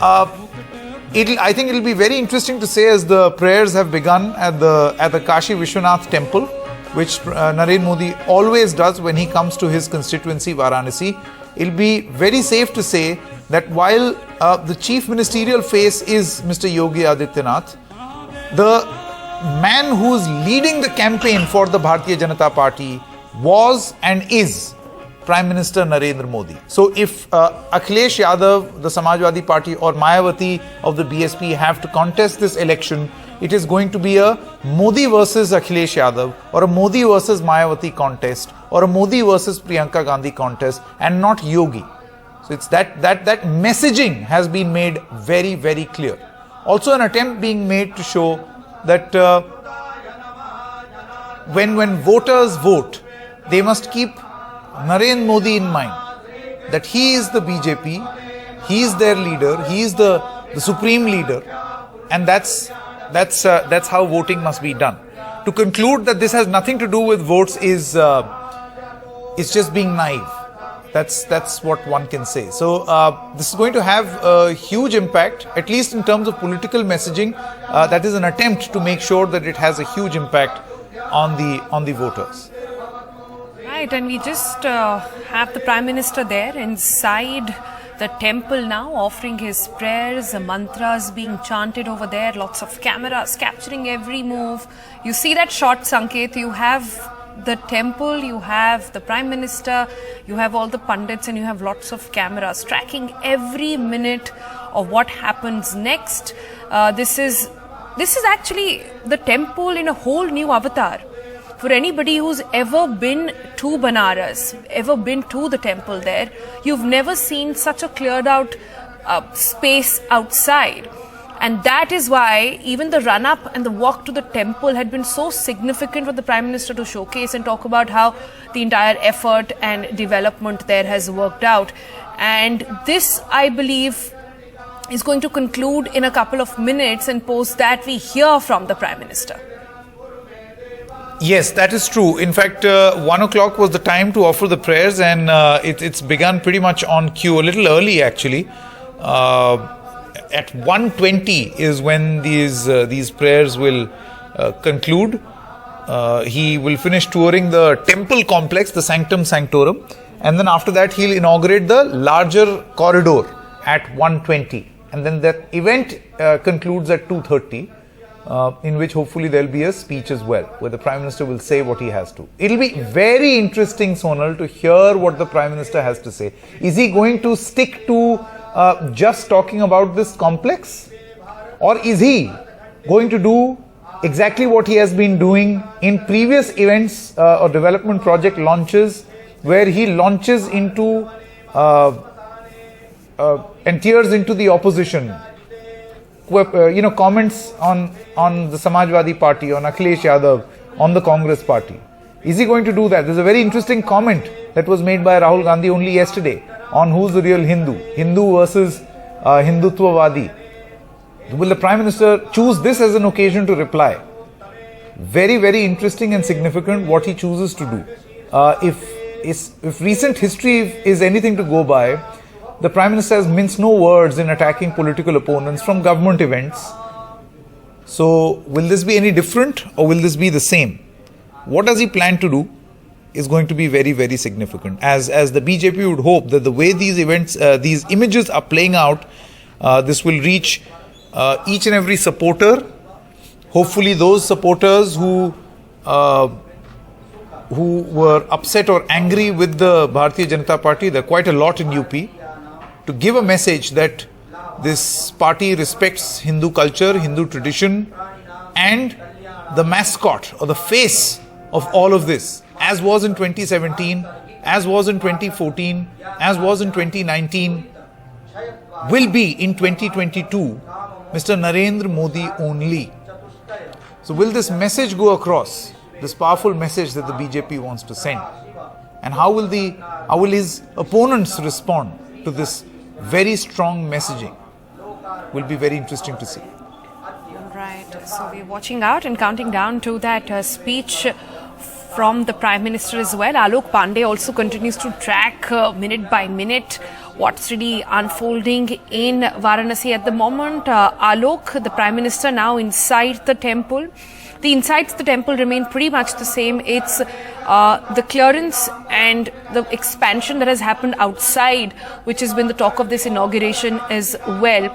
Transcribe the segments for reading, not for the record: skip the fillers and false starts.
I think it'll be very interesting to say as the prayers have begun at the Kashi Vishwanath temple, which Narendra Modi always does when he comes to his constituency Varanasi. It'll be very safe to say that while the chief ministerial face is Mr. Yogi Adityanath, the man who's leading the campaign for the Bharatiya Janata Party was and is Prime Minister Narendra Modi. So if Akhilesh Yadav, the Samajwadi Party, or Mayawati of the BSP have to contest this election, it is going to be a Modi versus Akhilesh Yadav, or a Modi versus Mayawati contest, or a Modi versus Priyanka Gandhi contest, and not Yogi. So it's that messaging has been made very, very clear. Also an attempt being made to show that when voters vote, they must keep Narendra Modi in mind, that he is the BJP, he is their leader, he is the supreme leader, and that's how voting must be done. To conclude that this has nothing to do with votes is just being naive. That's what one can say. So this is going to have a huge impact, at least in terms of political messaging. That is an attempt to make sure that it has a huge impact on the voters. Right, and we just have the Prime Minister there inside the temple now, offering his prayers, the mantras being chanted over there, lots of cameras capturing every move. You see that shot, Sanket, you have the temple, you have the Prime Minister, you have all the pundits, and you have lots of cameras tracking every minute of what happens next. This is actually the temple in a whole new avatar. For anybody who's ever been to Banaras, ever been to the temple there, you've never seen such a cleared out space outside. And that is why even the run-up and the walk to the temple had been so significant for the Prime Minister to showcase and talk about how the entire effort and development there has worked out. And this, I believe, is going to conclude in a couple of minutes, and post that we hear from the Prime Minister. Yes, that is true. In fact, 1 o'clock was the time to offer the prayers, and it's begun pretty much on cue, a little early actually. At 1:20 is when these prayers will conclude. He will finish touring the temple complex, the Sanctum Sanctorum, and then after that he'll inaugurate the larger corridor at 1:20, and then that event concludes at 2:30. In which hopefully there'll be a speech as well, where the Prime Minister will say what he has to. It'll be very interesting, Sonal, to hear what the Prime Minister has to say. Is he going to stick to just talking about this complex? Or is he going to do exactly what he has been doing in previous events or development project launches, where he launches into and tears into the opposition? Comments on the Samajwadi Party, on Akhilesh Yadav, on the Congress Party. Is he going to do that? There's a very interesting comment that was made by Rahul Gandhi only yesterday on who's the real Hindu versus Hindutvavadi. Will the Prime Minister choose this as an occasion to reply? Very, very interesting and significant what he chooses to do. If recent history is anything to go by, the Prime Minister has minced no words in attacking political opponents from government events. So, will this be any different, or will this be the same? What does he plan to do is going to be very, very significant. As the BJP would hope that the way these events, these images are playing out, this will reach each and every supporter. Hopefully those supporters who were upset or angry with the Bharatiya Janata Party, there are quite a lot in UP, to give a message that this party respects Hindu culture, Hindu tradition, and the mascot or the face of all of this, as was in 2017, as was in 2014, as was in 2019, will be in 2022, Mr. Narendra Modi only. So will this message go across, this powerful message that the BJP wants to send? And how will his opponents respond to this very strong messaging? Will be very interesting to see. Right. So we're watching out and counting down to that speech from the Prime Minister as well. Alok Pandey also continues to track minute by minute what's really unfolding in Varanasi at the moment. Alok, the Prime Minister, now inside the temple. The insides the temple remain pretty much the same. It's the clearance and the expansion that has happened outside, which has been the talk of this inauguration as well.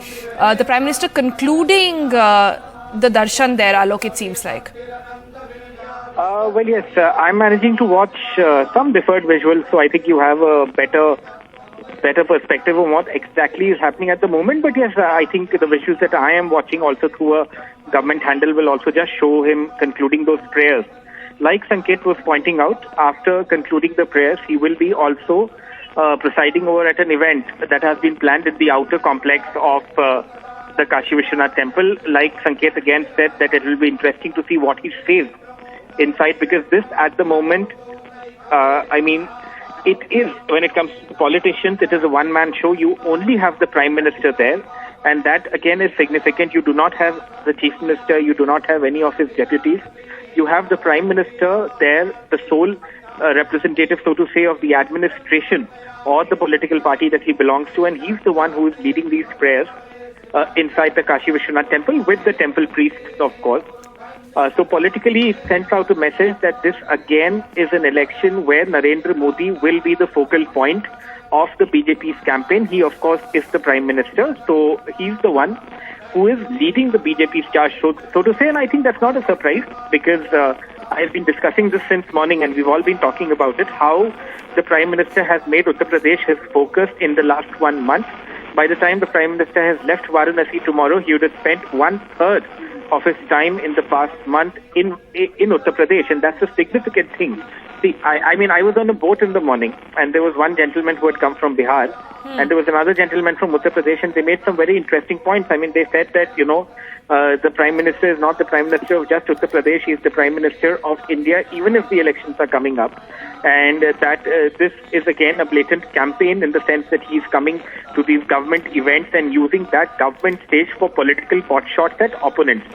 The Prime Minister concluding the darshan there, Alok, it seems like. Well, yes, I'm managing to watch some deferred visuals, so I think you have a better perspective on what exactly is happening at the moment. But yes, I think the visuals that I am watching also through a government handle will also just show him concluding those prayers. Like Sanket was pointing out, after concluding the prayers, he will be also presiding over at an event that has been planned in the outer complex of the Kashi Vishwanath temple. Like Sanket again said, that it will be interesting to see what he says inside, because this at the moment, it is, when it comes to politicians, it is a one-man show. You only have the Prime Minister there, and that again is significant. You do not have the Chief Minister, you do not have any of his deputies. You have the Prime Minister there, the sole representative, so to say, of the administration or the political party that he belongs to, and he's the one who is leading these prayers inside the Kashi Vishwanath temple with the temple priests, of course. So politically, it sends out a message that this again is an election where Narendra Modi will be the focal point of the BJP's campaign. He, of course, is the Prime Minister. So he's the one who is leading the BJP's charge, so to say. And I think that's not a surprise, because I've been discussing this since morning, and we've all been talking about it, how the Prime Minister has made Uttar Pradesh his focus in the last 1 month. By the time the Prime Minister has left Varanasi tomorrow, he would have spent 1/3 of his time in the past month in Uttar Pradesh, and that's a significant thing. See, I was on a boat in the morning, and there was one gentleman who had come from Bihar, and there was another gentleman from Uttar Pradesh, and they made some very interesting points. They said that, the Prime Minister is not the Prime Minister of just Uttar Pradesh, he is the Prime Minister of India, even if the elections are coming up. And that this is again a blatant campaign, in the sense that he is coming to these government events and using that government stage for political pot shots at opponents.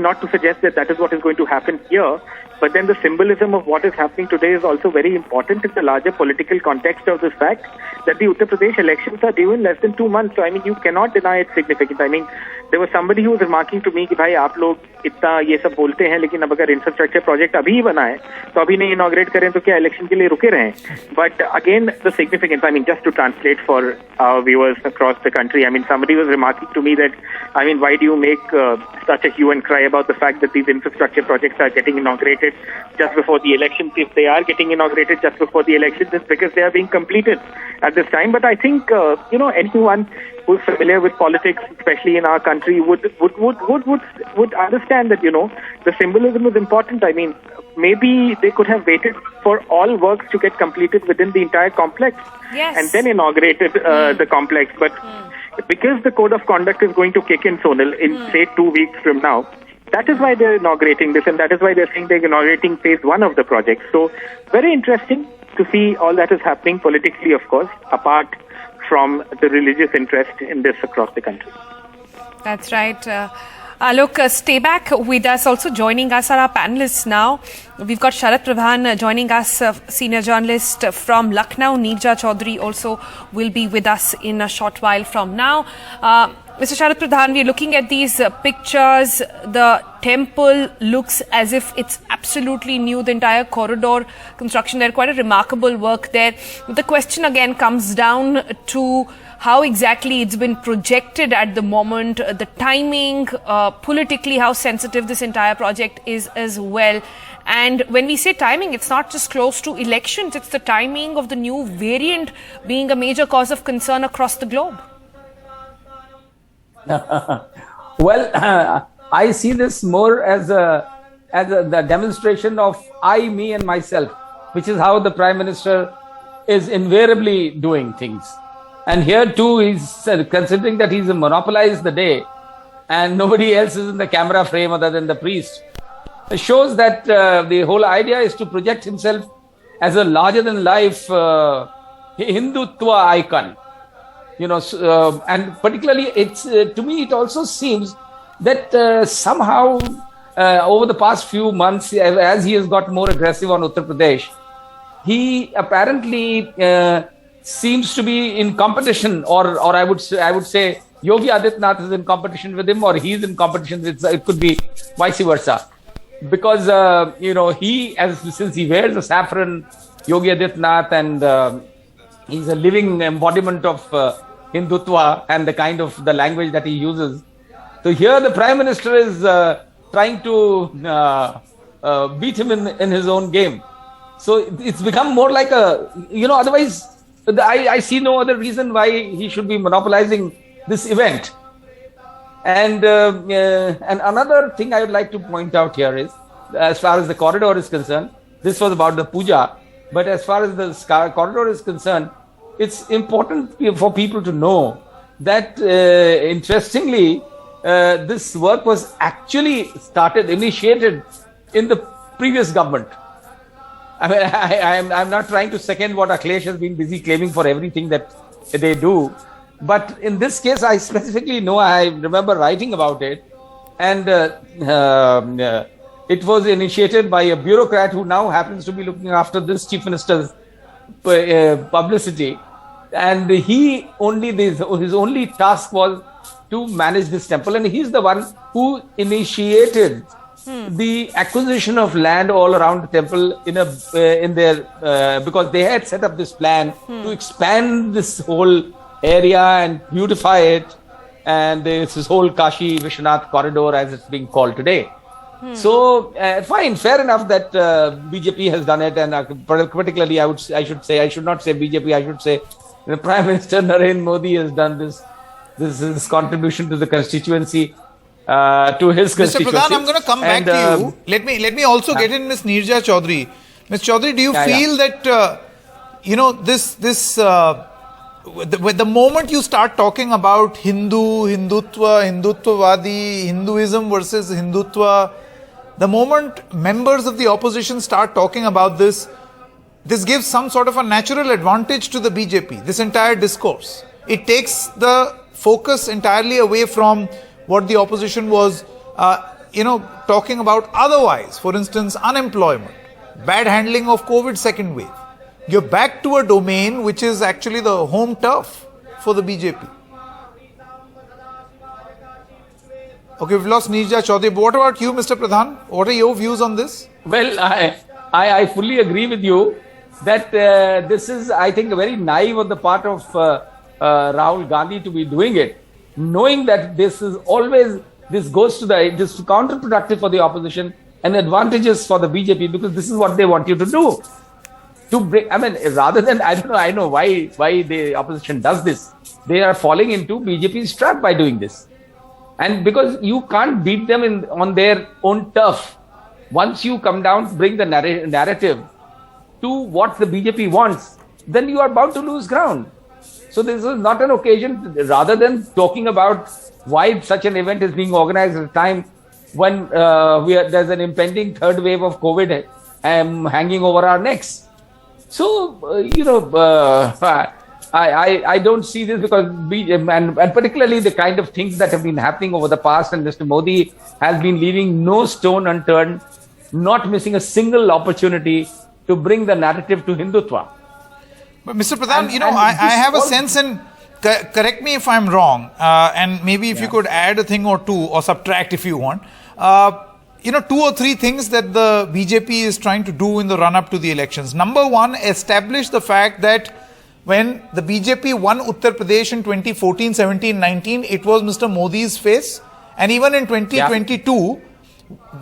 Not to suggest that that is what is going to happen here, but then the symbolism of what is happening today is also very important in the larger political context of the fact that the Uttar Pradesh elections are due in less than 2 months. So you cannot deny its significance. There was somebody who was remarking to me कि भाई आप लोग इतना ये सब बोलते हैं, लेकिन अब अगर इंफ्रास्ट्रक्चर प्रोजेक्ट अभी ही बनाए तो अभी नहीं इनॉग्रेट करें तो क्या इलेक्शन के लिए रुके रहें? But again, the significance, just to translate for our viewers across the country, somebody was remarking to me that, why do you make such a hue and cry about the fact that these infrastructure projects are getting inaugurated just before the elections? If they are getting inaugurated just before the elections, it's because they are being completed at this time. But I think, anyone who's familiar with politics, especially in our country, would understand that, the symbolism is important. Maybe they could have waited for all works to get completed within the entire complex, yes, and then inaugurated the complex. But because the code of conduct is going to kick in, Sonal, in say 2 weeks from now, that is why they're inaugurating this, and that is why they're saying they're inaugurating phase 1 of the project. So very interesting to see all that is happening politically, of course, apart from the religious interest in this across the country. That's right. Alok, stay back with us. Also joining us are our panelists now. We've got Sharad Pradhan joining us, senior journalist from Lucknow. Neerja Chaudhary also will be with us in a short while from now. Mr. Sharad Pradhan, we're looking at these pictures. The temple looks as if it's absolutely new. The entire corridor construction there, quite a remarkable work there. The question again comes down to how exactly it's been projected at the moment, the timing, politically how sensitive this entire project is as well. And when we say timing, it's not just close to elections, it's the timing of the new variant being a major cause of concern across the globe. Well, I see this more as the demonstration of I, me and myself, which is how the Prime Minister is invariably doing things. And here too, he's considering that he's monopolized the day and nobody else is in the camera frame other than the priest. It shows that the whole idea is to project himself as a larger-than-life Hindutva icon. And particularly, it's to me, it also seems that somehow over the past few months, as he has got more aggressive on Uttar Pradesh, he apparently seems to be in competition, or I would say Yogi Adityanath is in competition with him, or he's in competition with. It could be vice versa, because since he wears a saffron, Yogi Adityanath, and he's a living embodiment of Hindutva and the kind of the language that he uses. So here the Prime Minister is trying to beat him in his own game. So it's become more like otherwise I see no other reason why he should be monopolizing this event. And another thing I would like to point out here is, as far as the corridor is concerned, this was about the puja, but as far as the corridor is concerned, it's important for people to know that, interestingly, this work was actually initiated in the previous government. I mean, I'm not trying to second what Akhilesh has been busy claiming for everything that they do. But in this case, I specifically know, I remember writing about it. And it was initiated by a bureaucrat who now happens to be looking after this Chief Minister's publicity. And his only task was to manage this temple. And he's the one who initiated the acquisition of land all around the temple because they had set up this plan to expand this whole area and beautify it, and this whole Kashi Vishwanath Corridor, as it's being called today. So fine, fair enough that BJP has done it, and particularly I should not say BJP, I should say the Prime Minister Narendra Modi has done this contribution to the constituency. To his Mr. Pradhan, I'm going to come back to you. Let me also get in Ms. Neerja Chaudhary. Ms. Chaudhary, do you feel that the moment you start talking about Hindutvadi, Hinduism versus Hindutva, the moment members of the opposition start talking about this gives some sort of a natural advantage to the BJP, this entire discourse. It takes the focus entirely away from what the opposition was, talking about otherwise. For instance, unemployment, bad handling of COVID second wave. You're back to a domain which is actually the home turf for the BJP. Okay, we've lost Neerja Chaudhary. But what about you, Mr. Pradhan? What are your views on this? Well, I fully agree with you that this is, I think, very naive on the part of Rahul Gandhi to be doing it, knowing that this is counterproductive for the opposition and advantageous for the BJP, because this is what they want you to do. Rather than, I know why the opposition does this. They are falling into BJP's trap by doing this. And because you can't beat them on their own turf. Once you come down, bring the narrative to what the BJP wants, then you are bound to lose ground. So this is not an occasion, rather than talking about why such an event is being organized at a time when there's an impending third wave of COVID hanging over our necks. So, I don't see this, because and particularly the kind of things that have been happening over the past, and Mr. Modi has been leaving no stone unturned, not missing a single opportunity to bring the narrative to Hindutva. But Mr. Pradhan, I have a sense, and correct me if I'm wrong, and maybe if you could add a thing or two, or subtract if you want. 2 or 3 things that the BJP is trying to do in the run-up to the elections. Number one, establish the fact that when the BJP won Uttar Pradesh in 2014, 17, 19, it was Mr. Modi's face. And even in 2022,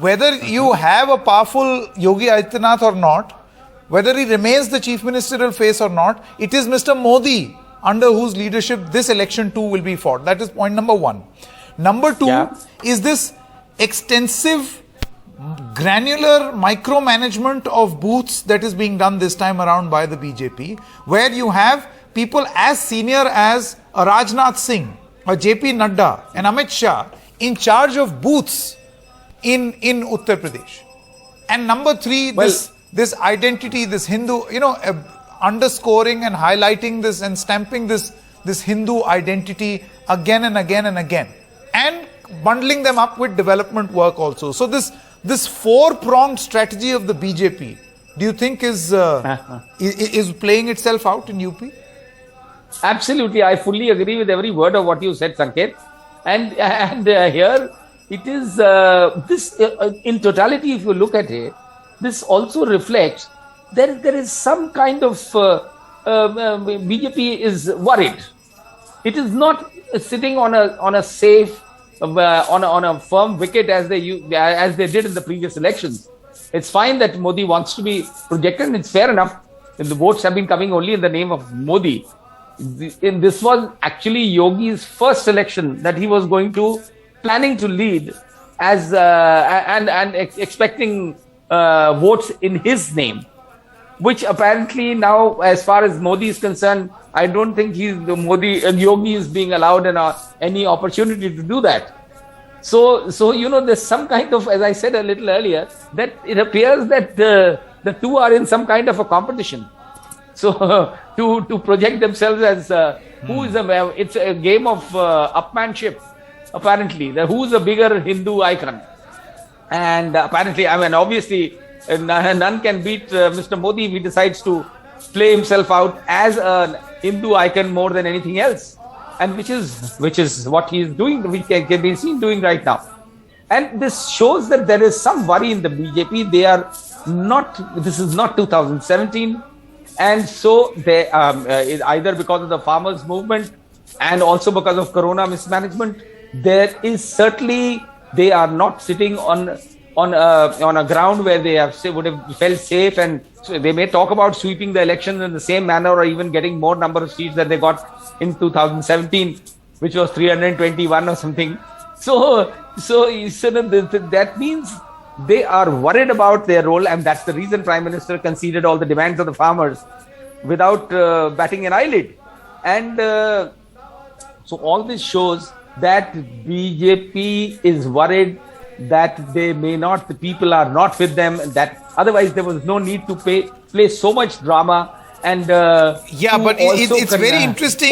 whether you have a powerful Yogi Adityanath or not, whether he remains the chief ministerial face or not, it is Mr. Modi under whose leadership this election too will be fought. That is point number one. Number two is this extensive, granular micromanagement of booths that is being done this time around by the BJP, where you have people as senior as a Rajnath Singh, a JP Nadda, and Amit Shah in charge of booths in Uttar Pradesh. And number three, this identity, this Hindu, underscoring and highlighting this and stamping this Hindu identity again and again and again, and bundling them up with development work also. So this 4-pronged strategy of the BJP, do you think is playing itself out in UP? Absolutely, I fully agree with every word of what you said, Sanket. And here it is this in totality. If you look at it, this also reflects there is some kind of BJP is worried. It is not sitting on a safe on a firm wicket as they did in the previous elections. It's fine that Modi wants to be projected, and it's fair enough. And the votes have been coming only in the name of Modi. This was actually Yogi's first election that he was planning to lead as and expecting votes in his name, which apparently now, as far as Modi is concerned, I don't think Yogi is being allowed any opportunity to do that. So there's some kind of, as I said a little earlier, that it appears that the two are in some kind of a competition. So to project themselves as it's a game of upmanship. Apparently, who's a bigger Hindu icon? And apparently, obviously, none can beat Mr. Modi if he decides to play himself out as a Hindu icon more than anything else, and which is what he is doing. We can be seen doing right now. And this shows that there is some worry in the BJP. They are not. This is not 2017. And so they either because of the farmers' movement and also because of Corona mismanagement, there is certainly they are not sitting on a ground where they would have felt safe, and so they may talk about sweeping the elections in the same manner or even getting more number of seats that they got in 2017, which was 321 or something. So that means they are worried about their role, and that's the reason Prime Minister conceded all the demands of the farmers without batting an eyelid. And so all this shows that BJP is worried that the people are not with them, that otherwise there was no need to play so much drama. And but it's very interesting.